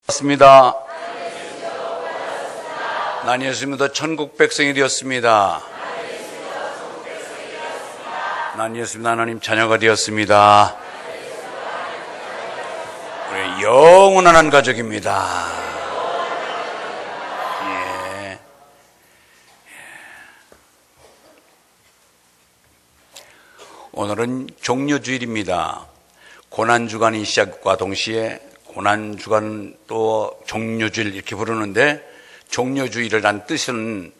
습니다. 난 예수 믿어 천국 백성이 되었습니다. 난 예수 믿어 하나님 자녀가 되었습니다. 우리 영원한 한 가족입니다. 예. 오늘은 종료주일입니다. 고난주간이 시작과 동시에 고난주간 또 종료주일 이렇게 부르는데, 종료주일이란 뜻은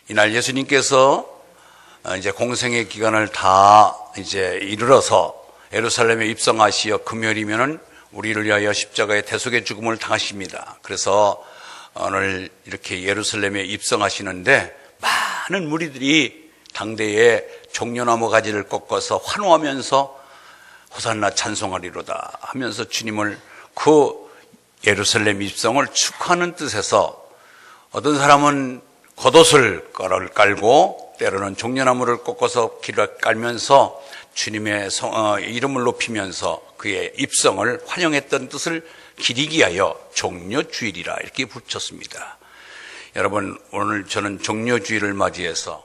이날 예수님께서 이제 공생의 기간을 다 이제 이르러서 예루살렘에 입성하시어 금요일이면은 우리를 위하여 십자가의 대속의 죽음을 당하십니다. 그래서 오늘 이렇게 예루살렘에 입성하시는데 많은 무리들이 당대에 종려나무 가지를 꺾어서 환호하면서 호산나 찬송하리로다 하면서 주님을 그 예루살렘 입성을 축하하는 뜻에서 어떤 사람은 겉옷을 깔고 때로는 종려나무를 꺾어서 길을 깔면서 주님의 이름을 높이면서 그의 입성을 환영했던 뜻을 기리기 위하여 종료주일이라 이렇게 붙였습니다. 여러분, 오늘 저는 종료주일을 맞이해서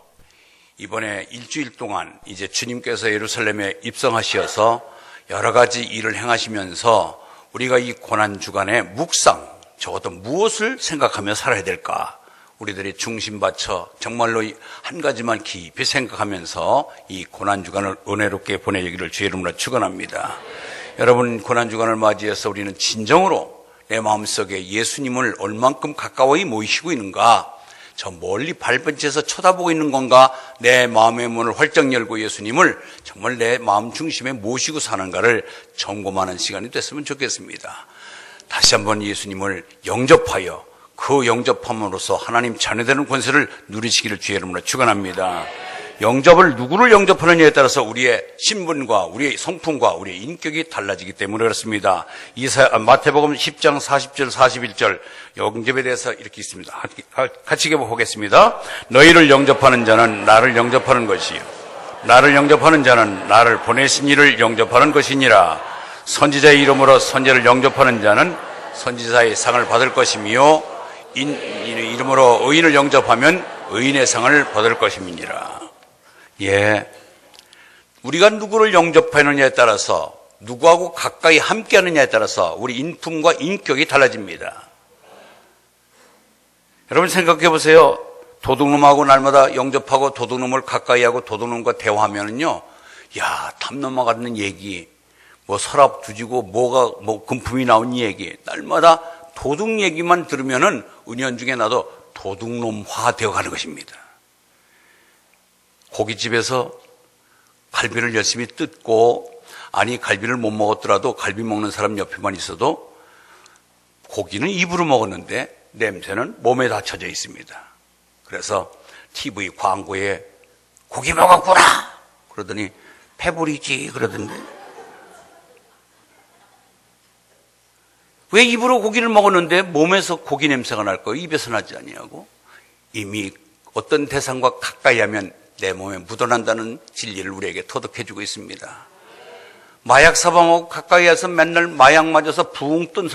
이번에 일주일 동안 이제 주님께서 예루살렘에 입성하셔서 여러 가지 일을 행하시면서 우리가 이 고난주간에 묵상, 적어도 무엇을 생각하며 살아야 될까? 우리들이 중심 바쳐 정말로 한 가지만 깊이 생각하면서 이 고난주간을 은혜롭게 보내기를 주의 이름으로 축원합니다. 여러분, 고난주간을 맞이해서 우리는 진정으로 내 마음속에 예수님을 얼만큼 가까이 모이시고 있는가? 저 멀리 발번지에서 쳐다보고 있는 건가? 내 마음의 문을 활짝 열고 예수님을 정말 내 마음 중심에 모시고 사는가를 점검하는 시간이 됐으면 좋겠습니다. 다시 한번 예수님을 영접하여 그 영접함으로써 하나님 자녀되는 권세를 누리시기를 주의 이름으로 축원합니다. 영접을 누구를 영접하느냐에 따라서 우리의 신분과 우리의 성품과 우리의 인격이 달라지기 때문에 그렇습니다. 마태복음 10장 40절 41절 영접에 대해서 이렇게 있습니다. 같이 보겠습니다. 너희를 영접하는 자는 나를 영접하는 것이요, 나를 영접하는 자는 나를 보내신 이를 영접하는 것이니라. 선지자의 이름으로 선지자를 영접하는 자는 선지자의 상을 받을 것이며 이름으로 의인을 영접하면 의인의 상을 받을 것임이니라. 예, 우리가 누구를 영접하느냐에 따라서, 누구하고 가까이 함께하느냐에 따라서 우리 인품과 인격이 달라집니다. 여러분 생각해 보세요. 도둑놈하고 날마다 영접하고 도둑놈을 가까이 하고 도둑놈과 대화하면은요, 야, 담 넘어가는 얘기, 뭐 서랍 두지고 뭐 금품이 나온 얘기, 날마다 도둑 얘기만 들으면은 은연중에 나도 도둑놈화 되어 가는 것입니다. 고깃집에서 갈비를 열심히 뜯고, 아니 갈비를 못 먹었더라도 갈비 먹는 사람 옆에만 있어도 고기는 입으로 먹었는데 냄새는 몸에 다 쳐져 있습니다. 그래서 TV 광고에 고기 먹었구나 그러더니 배부리지 그러던데, 왜 입으로 고기를 먹었는데 몸에서 고기 냄새가 날 거예요? 입에서 나지 아니하고? 이미 어떤 대상과 가까이 하면 내 몸에 묻어난다는 진리를 우리에게 터득해주고 있습니다. 마약 사범하고 가까이 해서 맨날 마약 맞아서 붕 뜬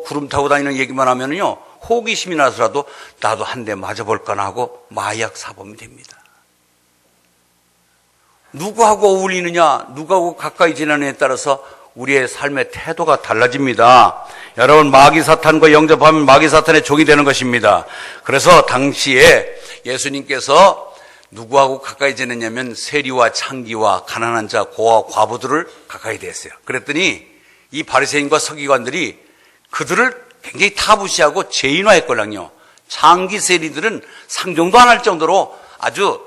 구름 타고 다니는 얘기만 하면은요, 호기심이 나서라도 나도 한 대 맞아볼까나 하고 마약 사범이 됩니다. 누구하고 어울리느냐, 누구하고 가까이 지내느냐에 따라서 우리의 삶의 태도가 달라집니다. 여러분, 마귀 사탄과 영접하면 마귀 사탄의 종이 되는 것입니다. 그래서 당시에 예수님께서 누구하고 가까이 지냈냐면 세리와 창기와 가난한 자, 고아, 과부들을 가까이 대했어요. 그랬더니 이 바리새인과 서기관들이 그들을 굉장히 타부시하고 죄인화했거든요. 창기 세리들은 상종도 안 할 정도로 아주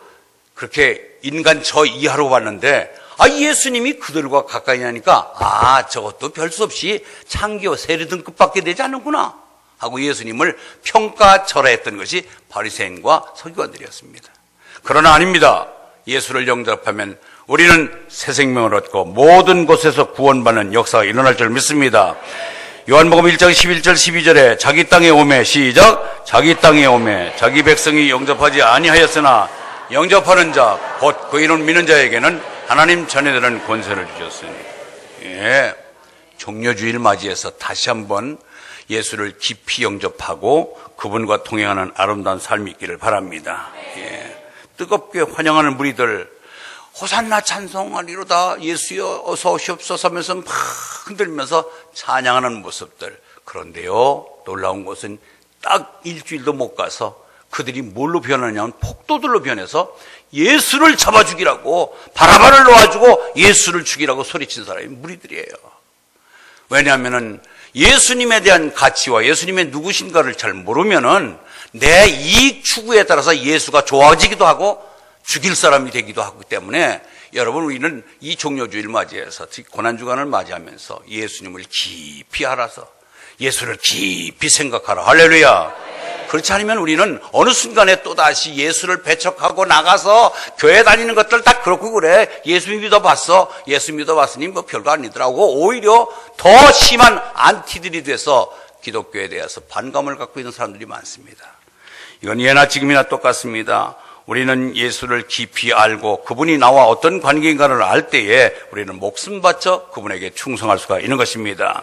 그렇게 인간 저 이하로 봤는데, 예수님이 그들과 가까이 하니까 저것도 별 수 없이 창기와 세리 등급밖에 되지 않는구나 하고 예수님을 평가절하했던 것이 바리새인과 서기관들이었습니다. 그러나 아닙니다. 예수를 영접하면 우리는 새 생명을 얻고 모든 곳에서 구원받는 역사가 일어날 줄 믿습니다. 요한복음 1장 11절 12절에 자기 땅에 오매, 시작, 자기 땅에 오매 자기 백성이 영접하지 아니하였으나 영접하는 자 곧 그 이름 믿는 자에게는 하나님 자녀되는 권세를 주셨으니. 예, 종료주일 맞이해서 다시 한번 예수를 깊이 영접하고 그분과 동행하는 아름다운 삶이 있기를 바랍니다. 예. 뜨겁게 환영하는 무리들, 호산나 찬송하리로다, 예수여 어서 오시옵소서 하면서 막 흔들면서 찬양하는 모습들. 그런데요, 놀라운 것은 딱 일주일도 못 가서 그들이 뭘로 변하냐면 폭도들로 변해서 예수를 잡아 죽이라고, 바라바를 놓아주고 예수를 죽이라고 소리친 사람이 무리들이에요. 왜냐하면은 예수님에 대한 가치와 예수님의 누구신가를 잘 모르면은 내 이익 추구에 따라서 예수가 좋아지기도 하고 죽일 사람이 되기도 하기 때문에, 여러분, 우리는 이 종료주의를 맞이해서, 특히 고난주간을 맞이하면서 예수님을 깊이 알아서 예수를 깊이 생각하라. 할렐루야. 그렇지 않으면 우리는 어느 순간에 또다시 예수를 배척하고 나가서 교회 다니는 것들 다 그렇고 그래. 예수 믿어봤어. 예수 믿어봤으니 뭐 별거 아니더라고. 오히려 더 심한 안티들이 돼서 기독교에 대해서 반감을 갖고 있는 사람들이 많습니다. 이건 예나 지금이나 똑같습니다. 우리는 예수를 깊이 알고 그분이 나와 어떤 관계인가를 알 때에 우리는 목숨 바쳐 그분에게 충성할 수가 있는 것입니다.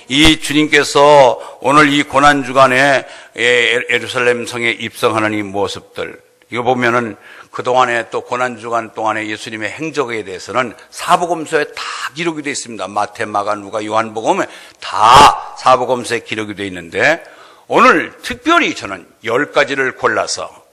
이 주님께서 오늘 이 고난주간에 예루살렘 성에 입성하는 이 모습들, 이거 보면은 그동안에 또 고난주간 동안에 예수님의 행적에 대해서는 사복음서에 다 기록이 되어 있습니다. 마태, 마가, 누가, 요한복음에 다 사복음서에 기록이 되어 있는데, 오늘 특별히 저는 10가지를 골라서,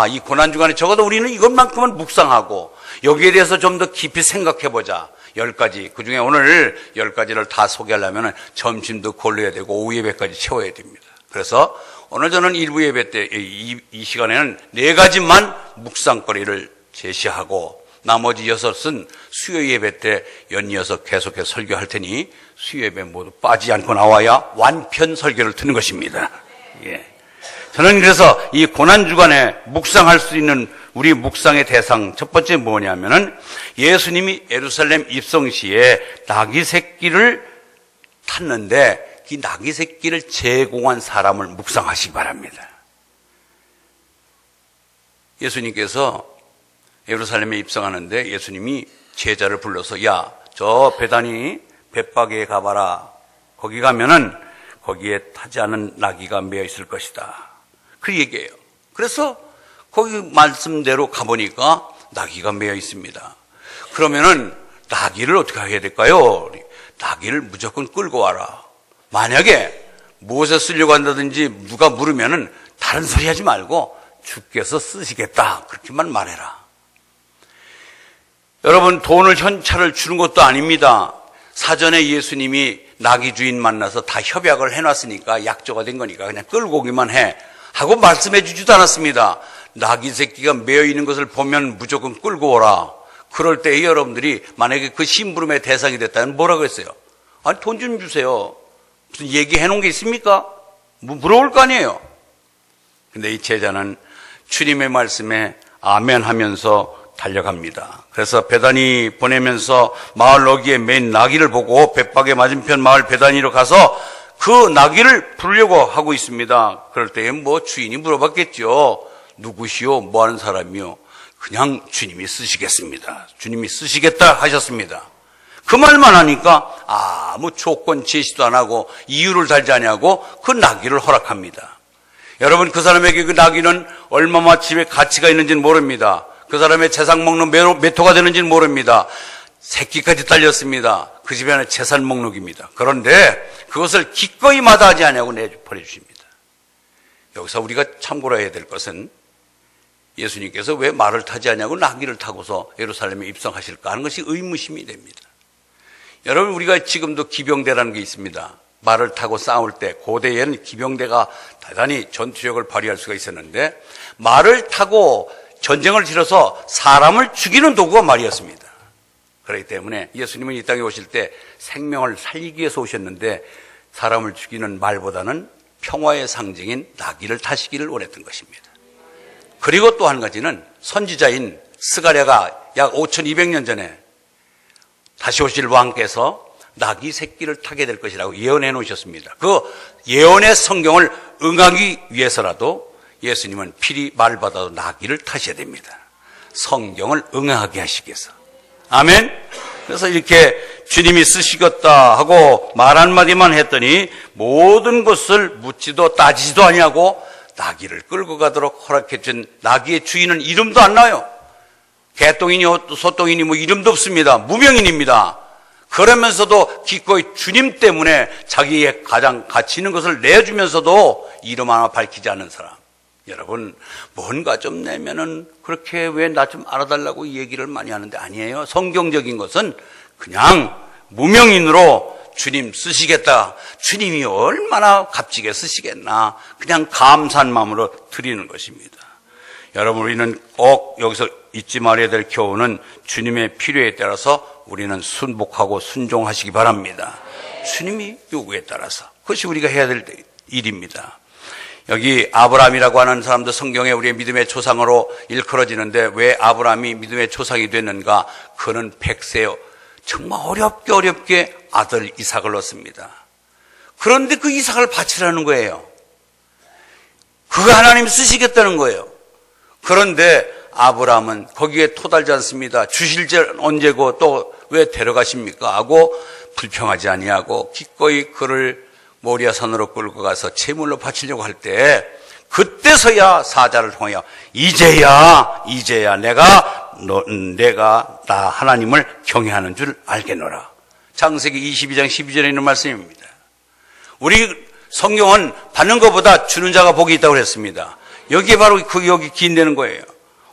이 고난주간에 적어도 우리는 이것만큼은 묵상하고 여기에 대해서 좀 더 깊이 생각해보자. 10가지. 그 중에 오늘 10가지를 다 소개하려면 점심도 골라야 되고 오후 예배까지 채워야 됩니다. 그래서 오늘 저는 일부 예배 때 이 시간에는 4가지만 묵상거리를 제시하고 나머지 6은 수요 예배 때 연이어서 계속해서 설교할 테니 수요 예배 모두 빠지지 않고 나와야 완편 설교를 듣는 것입니다. 예. 저는 그래서 이 고난주간에 묵상할 수 있는 우리 묵상의 대상 첫 번째 뭐냐면은 예수님이 예루살렘 입성 시에 나귀 새끼를 탔는데 이 나귀 새끼를 제공한 사람을 묵상하시기 바랍니다. 예수님께서 예루살렘에 입성하는데 예수님이 제자를 불러서 야, 저 베다니 벳바게에 가봐라. 거기 가면은 거기에 타지 않은 나귀가 매여 있을 것이다. 그 얘기예요. 그래서 거기 말씀대로 가보니까 나귀가 매여 있습니다. 그러면은 나귀를 어떻게 해야 될까요? 나귀를 무조건 끌고 와라. 만약에 무엇에 쓰려고 한다든지 누가 물으면은 다른 소리 하지 말고 주께서 쓰시겠다. 그렇게만 말해라. 여러분, 돈을 현찰을 주는 것도 아닙니다. 사전에 예수님이 나귀 주인 만나서 다 협약을 해놨으니까 약조가 된 거니까 그냥 끌고 오기만 해 하고 말씀해 주지도 않았습니다. 나귀 새끼가 매여 있는 것을 보면 무조건 끌고 오라. 그럴 때 여러분들이 만약에 그 심부름의 대상이 됐다면 뭐라고 했어요? 아니, 돈 좀 주세요. 무슨 얘기해 놓은 게 있습니까? 물어볼 거 아니에요. 근데 이 제자는 주님의 말씀에 아멘 하면서 달려갑니다. 그래서 베다니 보내면서 마을 어귀에 맨 나귀를 보고 벳바게 맞은편 마을 베다니로 가서 그 나귀를 부르려고 하고 있습니다. 그럴 때에 뭐 주인이 물어봤겠죠. 누구시오? 뭐 하는 사람이요? 그냥 주님이 쓰시겠습니다. 주님이 쓰시겠다 하셨습니다. 그 말만 하니까 아무 조건 제시도 안 하고 이유를 달지 않냐고 그 나귀를 허락합니다. 여러분, 그 사람에게 그 나귀는 얼마만큼의 가치가 있는지는 모릅니다. 그 사람의 재산 먹는 메토가 되는지는 모릅니다. 새끼까지 딸렸습니다. 그 집안의 재산 목록입니다. 그런데 그것을 기꺼이 마다하지 않냐고 내버려주십니다. 여기서 우리가 참고로 해야 될 것은 예수님께서 왜 말을 타지 않냐고 나귀를 타고서 예루살렘에 입성하실까 하는 것이 의무심이 됩니다. 여러분, 우리가 지금도 기병대라는 게 있습니다. 말을 타고 싸울 때 고대에는 기병대가 대단히 전투력을 발휘할 수가 있었는데 말을 타고 전쟁을 치러서 사람을 죽이는 도구가 말이었습니다. 그렇기 때문에 예수님은 이 땅에 오실 때 생명을 살리기 위해서 오셨는데 사람을 죽이는 말보다는 평화의 상징인 나귀를 타시기를 원했던 것입니다. 그리고 또 한 가지는 선지자인 스가랴가 약 5200년 전에 다시 오실 왕께서 나귀 새끼를 타게 될 것이라고 예언해 놓으셨습니다. 그 예언의 성경을 응하기 위해서라도 예수님은 필히 말을 받아도 나귀를 타셔야 됩니다. 성경을 응하게 하시기 위해서. 아멘. 그래서 이렇게 주님이 쓰시겠다 하고 말 한마디만 했더니 모든 것을 묻지도 따지지도 아니하고 나귀를 끌고 가도록 허락해 준 나귀의 주인은 이름도 안 나요. 개똥이니 소똥이니 뭐 이름도 없습니다. 무명인입니다. 그러면서도 기꺼이 주님 때문에 자기의 가장 가치 있는 것을 내주면서도 이름 하나 밝히지 않는 사람. 여러분, 뭔가 좀 내면은 그렇게 왜 나 좀 알아달라고 얘기를 많이 하는데 아니에요. 성경적인 것은 그냥 무명인으로 주님 쓰시겠다. 주님이 얼마나 값지게 쓰시겠나. 그냥 감사한 마음으로 드리는 것입니다. 여러분, 우리는 꼭 여기서 잊지 말아야 될 교훈은 주님의 필요에 따라서 우리는 순복하고 순종하시기 바랍니다. 주님이 요구에 따라서. 그것이 우리가 해야 될 일입니다. 여기 아브라함이라고 하는 사람도 성경에 우리의 믿음의 조상으로 일컬어지는데 왜 아브라함이 믿음의 조상이 됐는가? 그는 100세요. 정말 어렵게 아들 이삭을 얻습니다. 그런데 그 이삭을 바치라는 거예요. 그거 하나님 쓰시겠다는 거예요. 그런데 아브라함은 거기에 토달지 않습니다. 주실 때 언제고 또 왜 데려가십니까? 하고 불평하지 아니하고 기꺼이 그를 모리아 산으로 끌고 가서 제물로 바치려고 할 때 그때서야 사자를 통하여 이제야 내가 나 하나님을 경외하는 줄 알겠노라. 창세기 22장 12절에 있는 말씀입니다. 우리 성경은 받는 것보다 주는 자가 복이 있다고 그랬습니다. 여기에 바로 여기 기인되는 거예요.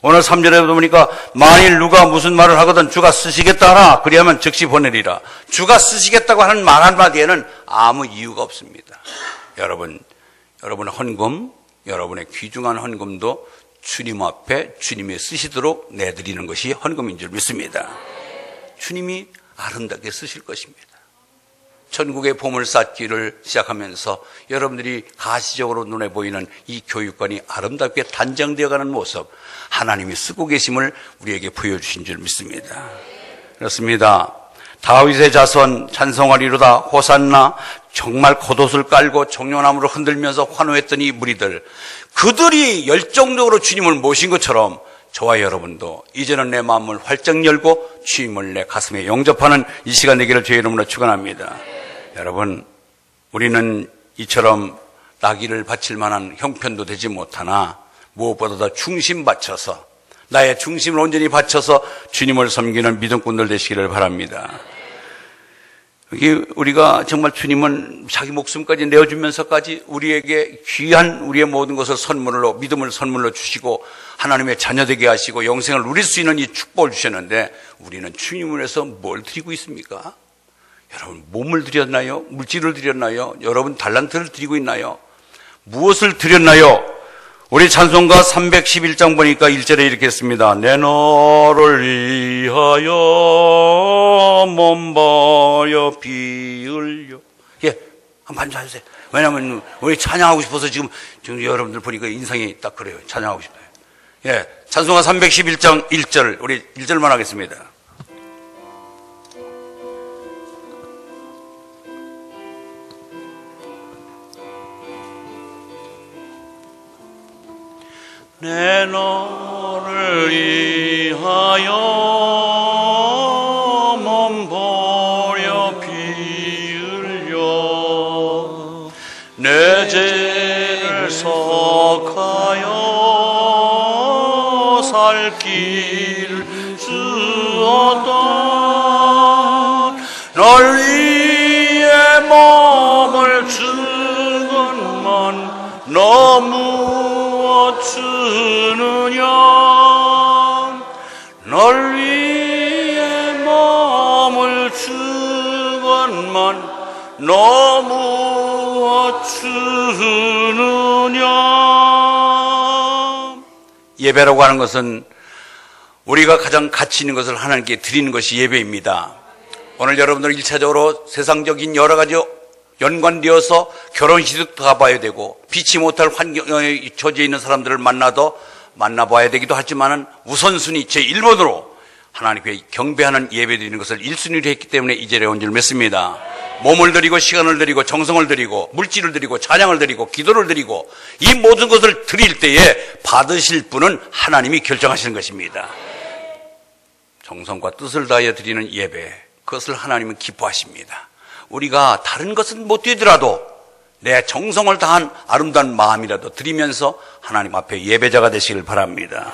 오늘 3절에 보니까 만일 누가 무슨 말을 하거든 주가 쓰시겠다 하라. 그리하면 즉시 보내리라. 주가 쓰시겠다고 하는 말 한마디에는 아무 이유가 없습니다. 여러분의 헌금, 여러분의 귀중한 헌금도 주님 앞에 주님이 쓰시도록 내드리는 것이 헌금인 줄 믿습니다. 주님이 아름답게 쓰실 것입니다. 천국의 보물 쌓기를 시작하면서 여러분들이 가시적으로 눈에 보이는 이 교육관이 아름답게 단장되어가는 모습, 하나님이 쓰고 계심을 우리에게 보여주신 줄 믿습니다. 그렇습니다. 다윗의 자손 찬송하리로다 호산나. 정말 겉옷을 깔고 종려나무로 흔들면서 환호했던 이 무리들, 그들이 열정적으로 주님을 모신 것처럼 저와 여러분도 이제는 내 마음을 활짝 열고 주님을 내 가슴에 영접하는 이 시간 되기를 주의 이름으로 축원합니다. 여러분, 우리는 이처럼 나귀를 바칠 만한 형편도 되지 못하나 무엇보다 더 중심 바쳐서, 나의 중심을 온전히 바쳐서 주님을 섬기는 믿음꾼들 되시기를 바랍니다. 우리가 정말 주님은 자기 목숨까지 내어주면서까지 우리에게 귀한 우리의 모든 것을 선물로, 믿음을 선물로 주시고 하나님의 자녀 되게 하시고 영생을 누릴 수 있는 이 축복을 주셨는데 우리는 주님을 위해서 뭘 드리고 있습니까? 여러분, 몸을 드렸나요? 물질을 드렸나요? 여러분, 달란트를 드리고 있나요? 무엇을 드렸나요? 우리 찬송가 311장 보니까 1절에 이렇게 했습니다. 내 너를 위하여 몸 버려 피 흘려. 예, 한번 앉아주세요. 왜냐하면 우리 찬양하고 싶어서 지금 여러분들 보니까 인상이 딱 그래요. 찬양하고 싶어요. 예, 찬송가 311장 1절, 우리 1절만 하겠습니다. 내 너를 위하여 몸 버려 피 흘려 내 죄를 속하여 살 길 주었다. 널 위해 몸을 준 것만 너무 주느냐. 널 위해 몸을 주건만 너무 주느냐. 예배라고 하는 것은 우리가 가장 가치 있는 것을 하나님께 드리는 것이 예배입니다. 오늘 여러분들 1차적으로 세상적인 여러 가지 연관되어서 결혼식도 가봐야 되고 피치 못할 환경에 처지에 있는 사람들을 만나봐야 되기도 하지만은 우선순위 제1번으로 하나님께 경배하는 예배 드리는 것을 1순위로 했기 때문에 이 자리에 온 줄 믿습니다. 몸을 드리고 시간을 드리고 정성을 드리고 물질을 드리고 찬양을 드리고 기도를 드리고 이 모든 것을 드릴 때에 받으실 분은 하나님이 결정하시는 것입니다. 정성과 뜻을 다하여 드리는 예배, 그것을 하나님은 기뻐하십니다. 우리가 다른 것은 못 드리더라도 내 정성을 다한 아름다운 마음이라도 드리면서 하나님 앞에 예배자가 되시길 바랍니다.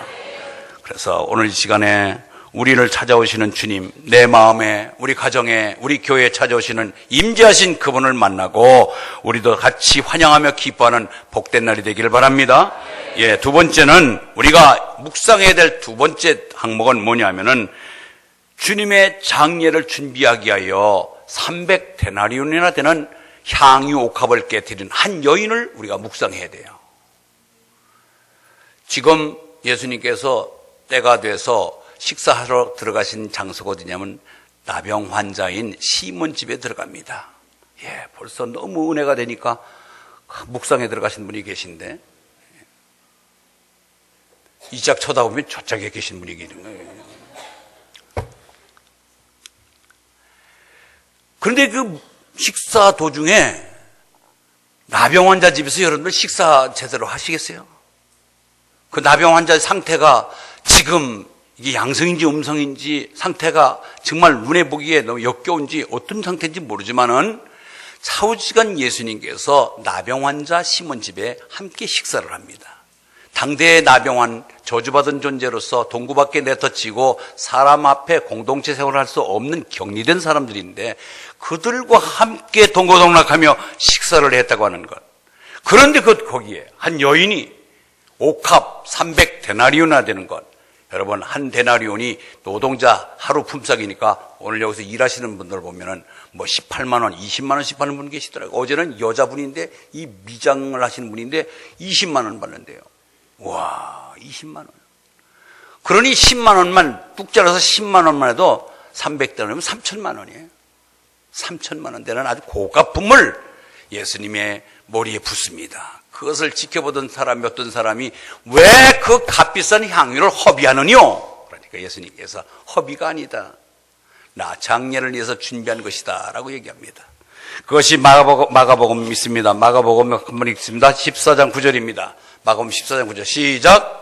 그래서 오늘 이 시간에 우리를 찾아오시는 주님, 내 마음에, 우리 가정에, 우리 교회에 찾아오시는 임재하신 그분을 만나고 우리도 같이 환영하며 기뻐하는 복된 날이 되기를 바랍니다. 예, 두 번째는 우리가 묵상해야 될 두 번째 항목은 뭐냐면은 주님의 장례를 준비하기 위하여 300데나리온이나 되는 향유 옥합을 깨뜨린 한 여인을 우리가 묵상해야 돼요. 지금 예수님께서 때가 돼서 식사하러 들어가신 장소가 어디냐면 나병 환자인 시몬 집에 들어갑니다. 예, 벌써 너무 은혜가 되니까 묵상에 들어가신 분이 계신데 이짝 쳐다보면 저짝에 계신 분이 계신 거예요. 그런데 그 식사 도중에 나병 환자 집에서 여러분들 식사 제대로 하시겠어요? 그 나병 환자의 상태가 지금 이게 양성인지 음성인지 상태가 정말 눈에 보기에 너무 역겨운지 어떤 상태인지 모르지만은 차후지간 예수님께서 나병 환자 시몬 집에 함께 식사를 합니다. 당대의 나병환 저주받은 존재로서 동구 밖에 내터치고 사람 앞에 공동체 생활을 할 수 없는 격리된 사람들인데 그들과 함께 동고동락하며 식사를 했다고 하는 것. 그런데 거기에 한 여인이 옥합 300데나리온이나 되는 것. 여러분, 한 데나리온이 노동자 하루 품삯이니까 오늘 여기서 일하시는 분들 보면은 뭐 18만 원, 20만 원씩 받는 분 계시더라고요. 어제는 여자분인데 이 미장을 하시는 분인데 20만 원 받는데요. 와, 20만 원. 그러니 10만 원만 뚝 잘라서 10만 원만 해도 300데나리온이면 3천만 원이에요. 3천만 원 되는 아주 고가품을 예수님의 머리에 붓습니다. 그것을 지켜보던 사람이 어떤 사람이 왜 그 값비싼 향유를 허비하느뇨? 그러니까 예수님께서 허비가 아니다. 나 장례를 위해서 준비한 것이다 라고 얘기합니다. 그것이 마가복음 있습니다. 마가복음 한번 읽습니다. 14장 9절입니다. 마가복음 14장 9절 시작.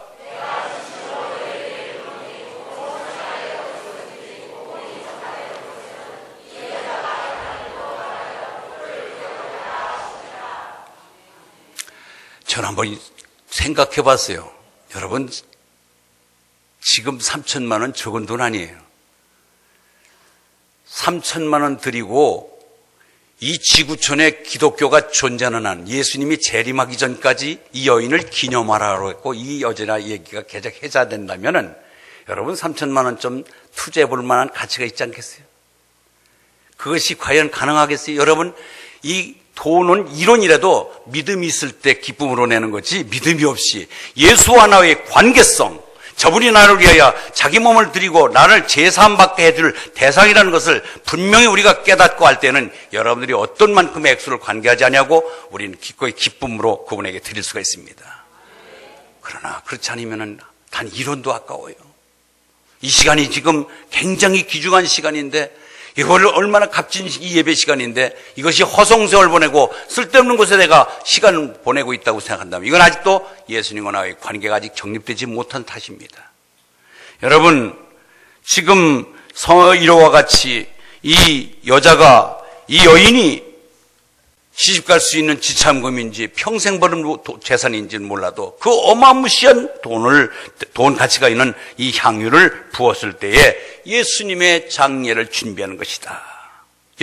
저는 한번 생각해 봤어요. 여러분, 지금 3천만 원 적은 돈 아니에요. 3천만 원 드리고 이 지구촌에 기독교가 존재하는 한 예수님이 재림하기 전까지 이 여인을 기념하라고 했고 이 여자 얘기가 계속 해자된다면은 여러분 3천만 원 좀 투자해 볼 만한 가치가 있지 않겠어요? 그것이 과연 가능하겠어요? 여러분, 이 돈은 이론이라도 믿음이 있을 때 기쁨으로 내는 거지 믿음이 없이 예수와 나의 관계성, 저분이 나를 위하여 자기 몸을 드리고 나를 제사함받게 해줄 대상이라는 것을 분명히 우리가 깨닫고 할 때는 여러분들이 어떤 만큼의 액수를 관계하지 않냐고 우리는 기꺼이 기쁨으로 그분에게 드릴 수가 있습니다. 그러나 그렇지 않으면 단 이론도 아까워요. 이 시간이 지금 굉장히 귀중한 시간인데 이걸 얼마나 값진 이 예배 시간인데 이것이 허송세월 보내고 쓸데없는 곳에 내가 시간을 보내고 있다고 생각한다면 이건 아직도 예수님과 나의 관계가 아직 정립되지 못한 탓입니다. 여러분, 지금 이와 같이 이 여자가, 이 여인이 시집갈 수 있는 지참금인지 평생 버는 재산인지는 몰라도 그 어마무시한 돈 가치가 있는 이 향유를 부었을 때에 예수님의 장례를 준비하는 것이다.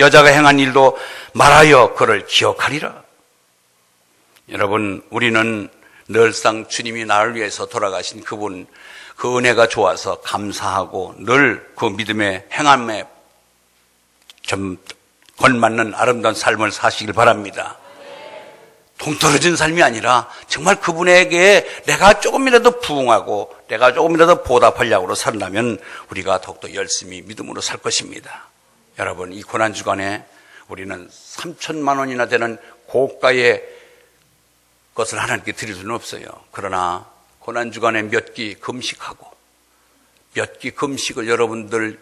여자가 행한 일도 말하여 그를 기억하리라. 여러분, 우리는 늘상 주님이 나를 위해서 돌아가신 그분, 그 은혜가 좋아서 감사하고 늘 그 믿음의 행함에 좀 걸맞는 아름다운 삶을 사시길 바랍니다. 동떨어진 삶이 아니라 정말 그분에게 내가 조금이라도 부응하고 내가 조금이라도 보답하려고 산다면 우리가 더욱더 열심히 믿음으로 살 것입니다. 여러분, 이 고난주간에 우리는 3천만 원이나 되는 고가의 것을 하나님께 드릴 수는 없어요. 그러나 고난주간에 몇 끼 금식하고 몇 끼 금식을 여러분들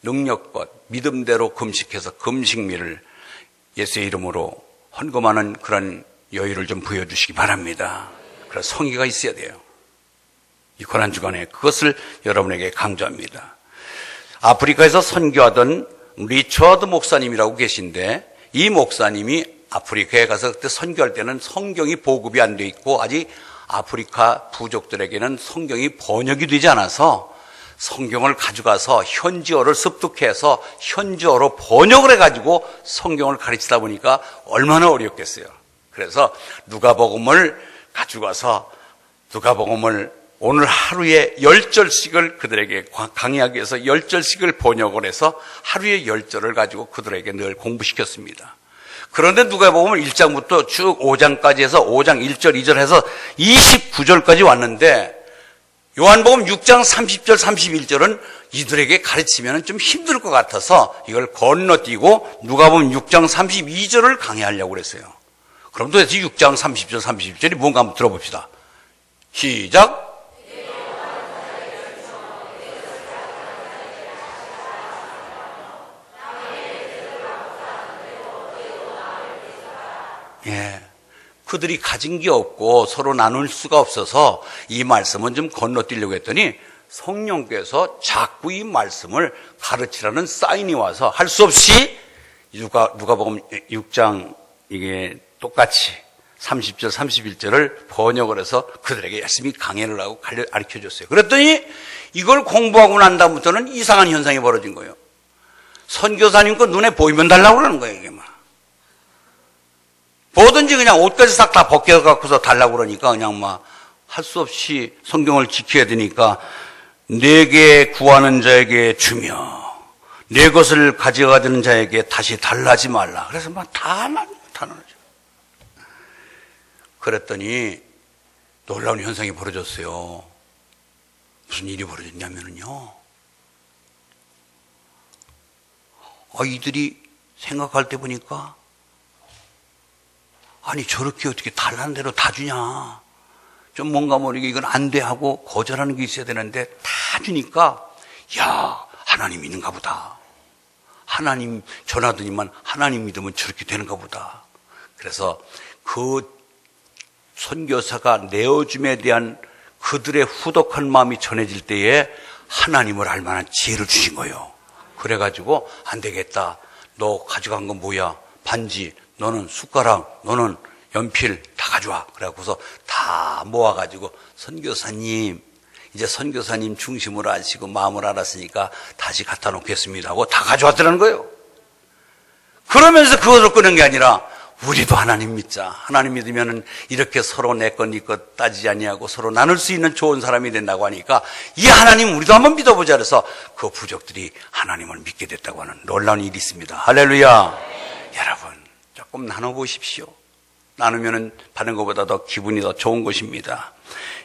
능력껏 믿음대로 금식해서 금식미를 예수의 이름으로 헌금하는 그런 여유를 좀 부여주시기 바랍니다. 그래서 성의가 있어야 돼요. 이 고난주간에 그것을 여러분에게 강조합니다. 아프리카에서 선교하던 리처드 목사님이라고 계신데, 이 목사님이 아프리카에 가서 그때 선교할 때는 성경이 보급이 안 돼 있고 아직 아프리카 부족들에게는 성경이 번역이 되지 않아서 성경을 가져가서 현지어를 습득해서 현지어로 번역을 해가지고 성경을 가르치다 보니까 얼마나 어렵겠어요. 그래서 누가복음을 가져가서 누가복음을 오늘 하루에 10절씩을 그들에게 강의하기 위해서 10절씩을 번역을 해서 하루에 10절을 가지고 그들에게 늘 공부시켰습니다. 그런데 누가복음을 1장부터 쭉 5장까지 해서 5장 1절 2절 해서 29절까지 왔는데 요한복음 6장 30절 31절은 이들에게 가르치면 좀 힘들 것 같아서 이걸 건너뛰고 누가복음 6장 32절을 강의하려고 그랬어요. 그럼 도대체 6장 30절 31절이 뭔가 한번 들어봅시다. 시작. 예, 그들이 가진 게 없고 서로 나눌 수가 없어서 이 말씀은 좀 건너뛰려고 했더니 성령께서 자꾸 이 말씀을 가르치라는 사인이 와서 할 수 없이 누가복음 6장 이게 똑같이 30절 31절을 번역을 해서 그들에게 열심히 강의를 하고 가르쳐줬어요. 그랬더니 이걸 공부하고 난 다음부터는 이상한 현상이 벌어진 거예요. 선교사님 거 눈에 보이면 달라고 그러는 거예요. 이게 막 뭐든지 그냥 옷까지 싹 다 벗겨갖고서 달라고 그러니까 그냥 막 할 수 없이 성경을 지켜야 되니까 내게 구하는 자에게 주며 내 것을 가져가는 자에게 다시 달라지 말라. 그래서 막 다 나눠줘. 그랬더니 놀라운 현상이 벌어졌어요. 무슨 일이 벌어졌냐면요. 이들이 생각할 때 보니까 아니 저렇게 어떻게 달라는 대로 다 주냐. 좀 뭔가 모르게 이건 안 돼 하고 거절하는 게 있어야 되는데 다 주니까 야 하나님 믿는가 보다. 하나님 전하더니만 하나님 믿으면 저렇게 되는가 보다. 그래서 그 선교사가 내어줌에 대한 그들의 후덕한 마음이 전해질 때에 하나님을 알 만한 지혜를 주신 거예요. 그래가지고 안 되겠다. 너 가져간 건 뭐야? 반지. 너는 숟가락, 너는 연필 다 가져와. 그래갖고서 다 모아가지고 선교사님, 이제 선교사님 중심으로 아시고 마음을 알았으니까 다시 갖다 놓겠습니다 하고 다 가져왔다는 거예요. 그러면서 그것을 끄는 게 아니라 우리도 하나님 믿자. 하나님 믿으면 이렇게 서로 내 것 네 것 따지지 아니하고 서로 나눌 수 있는 좋은 사람이 된다고 하니까 이 하나님 우리도 한번 믿어보자. 그래서 그 부족들이 하나님을 믿게 됐다고 하는 놀라운 일이 있습니다. 할렐루야. 여러분 조금 나눠보십시오. 나누면 받는 것보다 더 기분이 더 좋은 것입니다.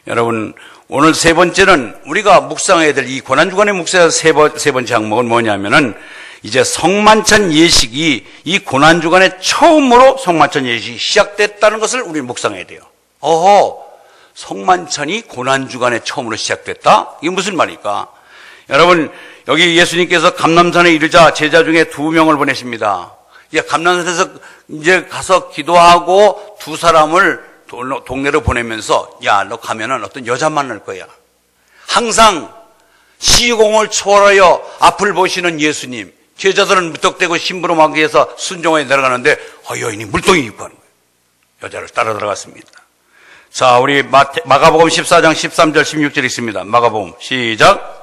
여러분 오늘 세 번째는 우리가 묵상해야 될 이 고난주간의 묵상의 세 번째 항목은 뭐냐면은 이제 성만찬 예식이 이 고난주간에 처음으로 성만찬 예식이 시작됐다는 것을 우리 묵상해야 돼요. 성만찬이 고난주간에 처음으로 시작됐다? 이게 무슨 말입니까? 여러분 여기 예수님께서 감람산에 이르자 제자 중에 2명을 보내십니다. 이제 감람산에서 이제 가서 기도하고 2 사람을 동네로 보내면서 야, 너 가면은 어떤 여자 만날 거야. 항상 시공을 초월하여 앞을 보시는 예수님. 제자들은 무턱대고 심부름하기 위해서 순종에 내려가는데 여인이 물동이 입고 하는 거예요. 여자를 따라 들어갔습니다. 자, 우리 마가복음 14장 13절 16절 있습니다. 마가복음 시작.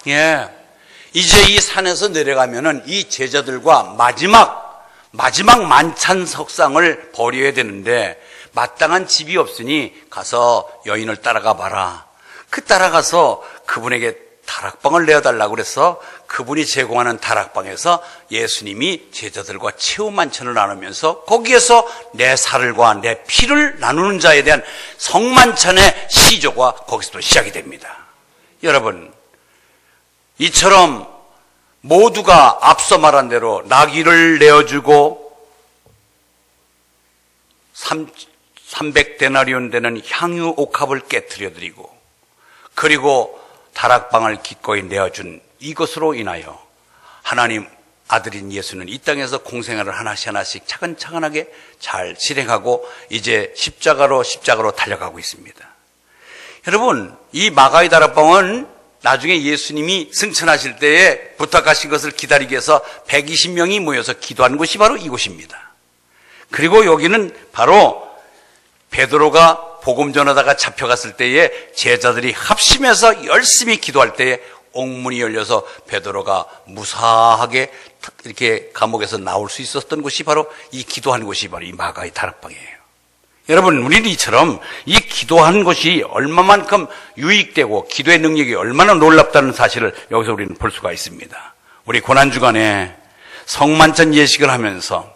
예. 이제 이 산에서 내려가면은 이 제자들과 마지막 만찬 석상을 벌여야 되는데 마땅한 집이 없으니 가서 여인을 따라가 봐라. 따라가서 그분에게 다락방을 내어달라고 그래서 그분이 제공하는 다락방에서 예수님이 제자들과 체험 만찬을 나누면서 거기에서 내 살과 내 피를 나누는 자에 대한 성만찬의 시조가 거기서도 시작이 됩니다. 여러분, 이처럼 모두가 앞서 말한 대로 나귀를 내어주고 300데나리온 되는 향유 옥합을 깨트려드리고 그리고 다락방을 기꺼이 내어준 이것으로 인하여 하나님 아들인 예수는 이 땅에서 공생애를 하나씩 차근차근하게 잘 실행하고 이제 십자가로 달려가고 있습니다. 여러분, 이 마가의 다락방은 나중에 예수님이 승천하실 때에 부탁하신 것을 기다리기 위해서 120명이 모여서 기도한 곳이 바로 이곳입니다. 그리고 여기는 바로 베드로가 복음 전하다가 잡혀갔을 때에 제자들이 합심해서 열심히 기도할 때에 옥문이 열려서 베드로가 무사하게 이렇게 감옥에서 나올 수 있었던 곳이 바로 이 기도한 곳이 바로 이 마가의 다락방이에요. 여러분, 우리는 이처럼 이 기도한 것이 얼마만큼 유익되고 기도의 능력이 얼마나 놀랍다는 사실을 여기서 우리는 볼 수가 있습니다. 우리 고난주간에 성만찬 예식을 하면서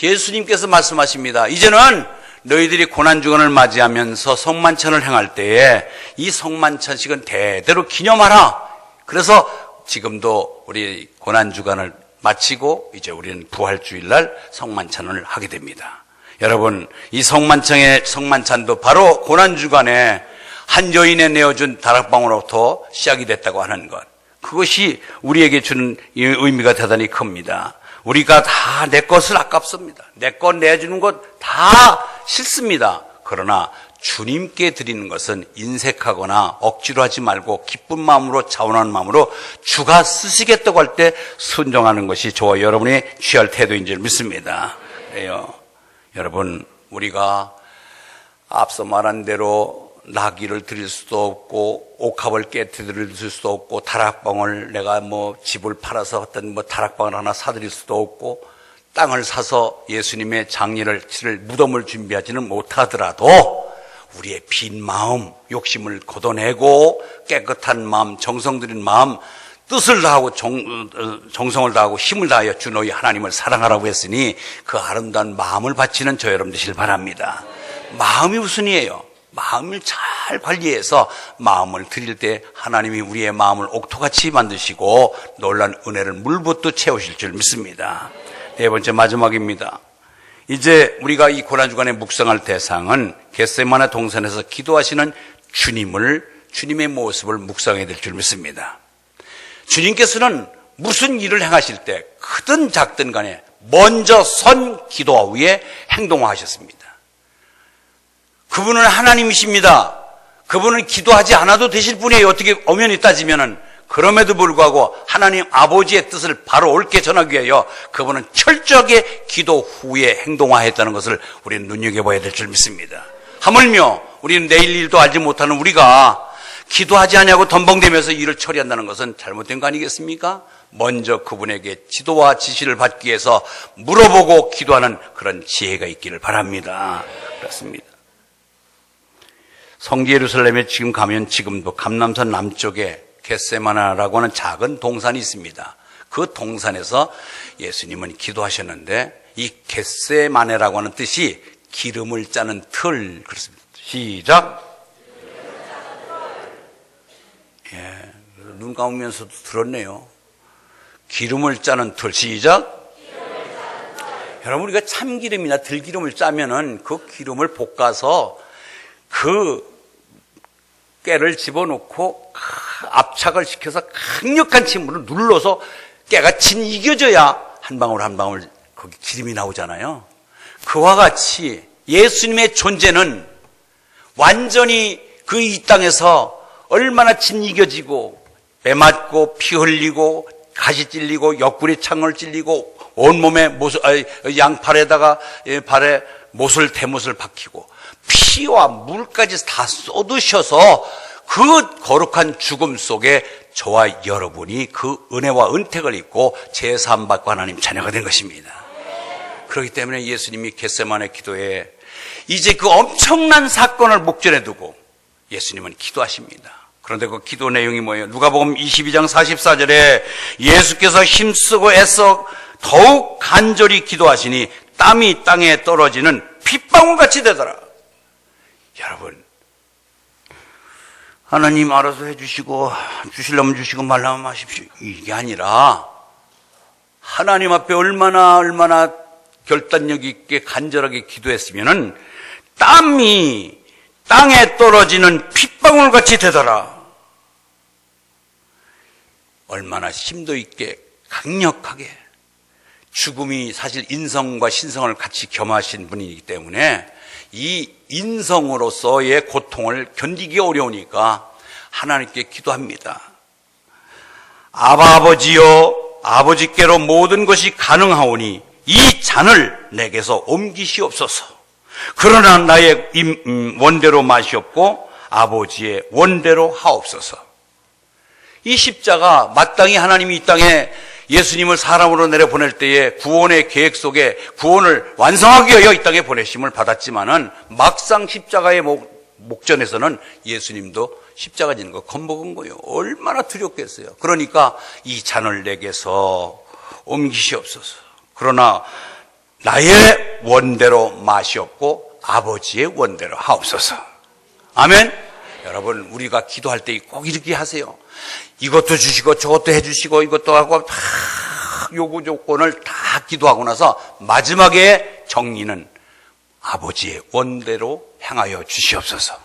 예수님께서 말씀하십니다. 이제는 너희들이 고난주간을 맞이하면서 성만찬을 행할 때에 이 성만찬식은 대대로 기념하라. 그래서 지금도 우리 고난주간을 마치고 이제 우리는 부활주일날 성만찬을 하게 됩니다. 여러분, 이 성만찬도 바로 고난주간에 한 여인에 내어준 다락방으로부터 시작이 됐다고 하는 것, 그것이 우리에게 주는 의미가 대단히 큽니다. 우리가 다 내 것을 아깝습니다. 내 것 내주는 것 다 싫습니다. 그러나 주님께 드리는 것은 인색하거나 억지로 하지 말고 기쁜 마음으로, 자원하는 마음으로 주가 쓰시겠다고 할 때 순종하는 것이 저와 여러분이 취할 태도인 줄 믿습니다. 그래요. 여러분, 우리가 앞서 말한 대로 나귀를 드릴 수도 없고 옥합을 깨트릴 수도 없고 다락방을 내가 집을 팔아서 어떤 다락방을 하나 사드릴 수도 없고 땅을 사서 예수님의 장례를 치를 무덤을 준비하지는 못하더라도 우리의 빈 마음, 욕심을 걷어내고 깨끗한 마음, 정성 들인 마음, 뜻을 다하고 정성을 다하고 힘을 다하여 주 너희 하나님을 사랑하라고 했으니 그 아름다운 마음을 바치는 저 여러분 되시길 바랍니다. 마음이 우선이에요. 마음을 잘 관리해서 마음을 드릴 때 하나님이 우리의 마음을 옥토같이 만드시고 놀라운 은혜를 물붓도 채우실 줄 믿습니다. 네 번째, 마지막입니다. 이제 우리가 이 고난주간에 묵상할 대상은 겟세마네 동산에서 기도하시는 주님의 모습을 묵상해야 될 줄 믿습니다. 주님께서는 무슨 일을 행하실 때 크든 작든 간에 먼저 선 기도 위에 행동하셨습니다. 그분은 하나님이십니다. 그분은 기도하지 않아도 되실 분이에요. 어떻게 엄연히 따지면은. 그럼에도 불구하고 하나님 아버지의 뜻을 바로 옳게 전하기 위하여 그분은 철저하게 기도 후에 행동하였다는 것을 우리는 눈여겨봐야 될 줄 믿습니다. 하물며 우리는 내일 일도 알지 못하는 우리가 기도하지 않냐고 덤벙대면서 일을 처리한다는 것은 잘못된 거 아니겠습니까? 먼저 그분에게 지도와 지시를 받기 위해서 물어보고 기도하는 그런 지혜가 있기를 바랍니다. 그렇습니다. 성지 예루살렘에 지금 가면 지금도 감람산 남쪽에 겟세마네라고 하는 작은 동산이 있습니다. 그 동산에서 예수님은 기도하셨는데 이 겟세마네라고 하는 뜻이 기름을 짜는 틀, 그렇습니다. 시작. 눈 감으면서도 들었네요. 기름을 짜는 틀, 시작. 여러분, 우리가 참기름이나 들기름을 짜면은 그 기름을 볶아서 그 깨를 집어넣고 압착을 시켜서 강력한 침으로 눌러서 깨가 진이겨져야 한 방울 한 방울 거기 기름이 나오잖아요. 그와 같이 예수님의 존재는 완전히 그 이 땅에서 얼마나 진이겨지고 매맞고 피 흘리고 가시 찔리고 옆구리 창을 찔리고 온몸에 양팔에다가 발에 못을 박히고 피와 물까지 다 쏟으셔서 그 거룩한 죽음 속에 저와 여러분이 그 은혜와 은택을 입고 제사함 받고 하나님 자녀가 된 것입니다. 그렇기 때문에 예수님이 겟세마네 기도에 이제 그 엄청난 사건을 목전에 두고 예수님은 기도하십니다. 그런데 그 기도 내용이 뭐예요? 누가복음 22장 44절에 예수께서 힘쓰고 애써 더욱 간절히 기도하시니 땀이 땅에 떨어지는 핏방울같이 되더라. 여러분, 하나님 알아서 해주시고 주시려면 주시고 말라면 마십시오, 이게 아니라 하나님 앞에 얼마나 결단력 있게 간절하게 기도했으면은 땀이 땅에 떨어지는 핏방울같이 되더라. 얼마나 심도 있게 강력하게, 죽음이 사실 인성과 신성을 같이 겸하신 분이기 때문에 이 인성으로서의 고통을 견디기 어려우니까 하나님께 기도합니다. 아버지여, 아버지께로 모든 것이 가능하오니 이 잔을 내게서 옮기시옵소서. 그러나 나의 원대로 마시옵고 아버지의 원대로 하옵소서. 이 십자가, 마땅히 하나님이 이 땅에 예수님을 사람으로 내려보낼 때에 구원의 계획 속에 구원을 완성하기 위하여 이 땅에 보내심을 받았지만은 막상 십자가의 목전에서는 예수님도 십자가 지는 거 겁먹은 거예요. 얼마나 두렵겠어요. 그러니까 이 잔을 내게서 옮기시옵소서. 그러나 나의 원대로 마시옵고 아버지의 원대로 하옵소서. 아멘. 여러분, 우리가 기도할 때 꼭 이렇게 하세요. 이것도 주시고 저것도 해주시고 이것도 하고 다 요구 조건을 다 기도하고 나서 마지막에 정리는 아버지의 원대로 향하여 주시옵소서.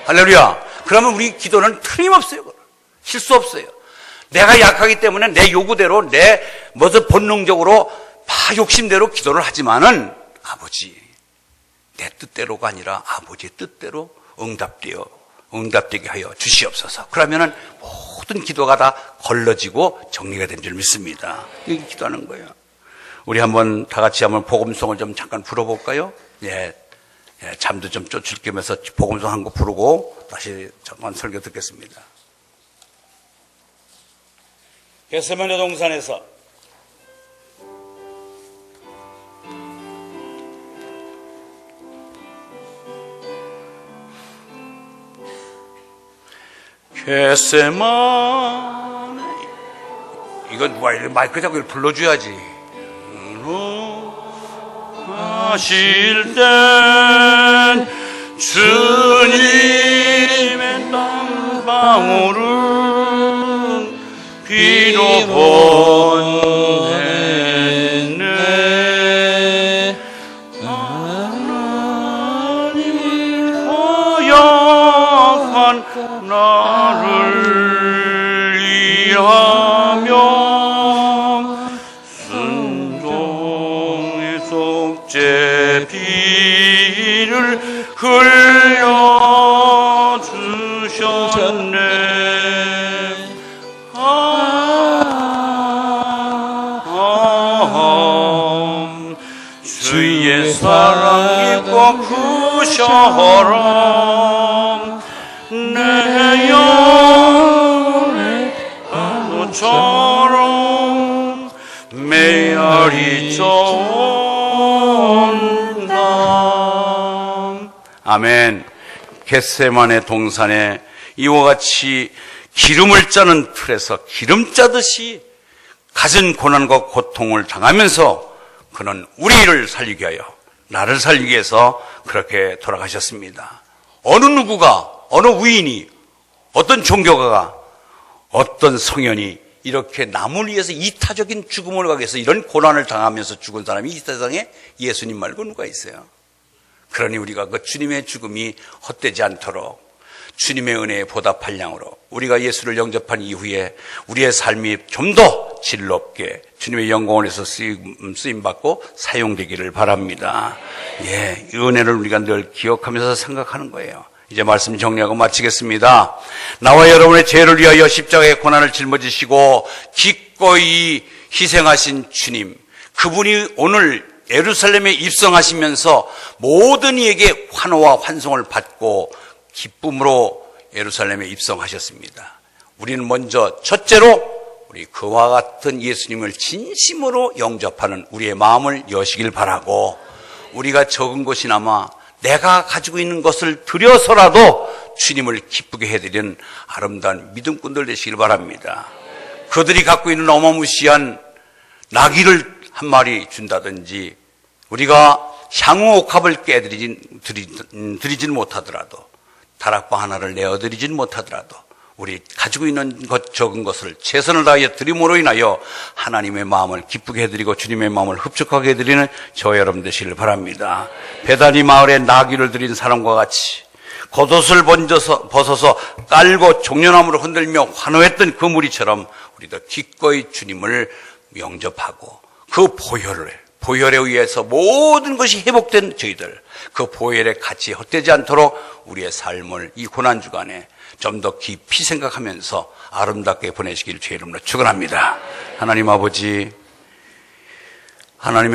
할렐루야. 그러면 우리 기도는 틀림없어요. 실수 없어요. 내가 약하기 때문에 내 요구대로, 내 무슨 본능적으로 다 욕심대로 기도를 하지만은 아버지, 내 뜻대로가 아니라 아버지의 뜻대로 응답되게 하여 주시옵소서. 그러면은 모든 기도가 다 걸러지고 정리가 된 줄 믿습니다. 이렇게 기도하는 거예요. 우리 한번 다 같이 한번 복음송을 좀 잠깐 불어볼까요? 예, 잠도 좀 쫓을 겸해서 복음송 한 곡 부르고 다시 잠깐 설교 듣겠습니다. 겟세마네 동산에서 겟세마네, 이거 누가 이렇게 마이크 잡고 불러줘야지. 하실 땐 주님의 땀 방울은 비로 보냈네. 하나님 허약한 나를 위하며 순종의 속죄 피를 흘려주셨네. 주의 사랑 깊고 크셔라. 내 영혼의 파도처럼 메아리 쫓는다. 아멘. 겟세마네 동산에 이와 같이 기름을 짜는 틀에서 기름 짜듯이 갖은 고난과 고통을 당하면서 그는 우리를 살리기 위하여, 나를 살리기 위해서 그렇게 돌아가셨습니다. 어느 누구가, 어느 위인이, 어떤 종교가가, 어떤 성현이 이렇게 남을 위해서 이타적인 죽음을 가기 위해서 이런 고난을 당하면서 죽은 사람이 이 세상에 예수님 말고 누가 있어요? 그러니 우리가 그 주님의 죽음이 헛되지 않도록 주님의 은혜에 보답할 양으로 우리가 예수를 영접한 이후에 우리의 삶이 좀 더 질 높게 주님의 영광을 위해서 쓰임받고 사용되기를 바랍니다. 예, 이 은혜를 우리가 늘 기억하면서 생각하는 거예요. 이제 말씀 정리하고 마치겠습니다. 나와 여러분의 죄를 위하여 십자가의 고난을 짊어지시고 기꺼이 희생하신 주님, 그분이 오늘 예루살렘에 입성하시면서 모든 이에게 환호와 환송을 받고 기쁨으로 예루살렘에 입성하셨습니다. 우리는 먼저 첫째로 우리 그와 같은 예수님을 진심으로 영접하는 우리의 마음을 여시길 바라고, 우리가 적은 것이나마 내가 가지고 있는 것을 드려서라도 주님을 기쁘게 해드리는 아름다운 믿음꾼들 되시길 바랍니다. 그들이 갖고 있는 어마무시한 나귀를 한 마리 준다든지, 우리가 향후 옥합을 드리진 못하더라도, 다락방 하나를 내어드리진 못하더라도, 우리 가지고 있는 것 적은 것을 최선을 다하여 드림으로 인하여 하나님의 마음을 기쁘게 해드리고 주님의 마음을 흡족하게 해드리는 저와 여러분 되시길 바랍니다. 베다니 마을에 나귀를 드린 사람과 같이 겉옷을 벗어서 깔고 종려나무로 흔들며 환호했던 그 무리처럼 우리도 기꺼이 주님을 영접하고 그 보혈에 의해서 모든 것이 회복된 저희들, 그 보혈의 가치에 헛되지 않도록 우리의 삶을 이 고난주간에 좀 더 깊이 생각하면서 아름답게 보내시길 주의 이름으로 축원합니다. 하나님 아버지, 하나님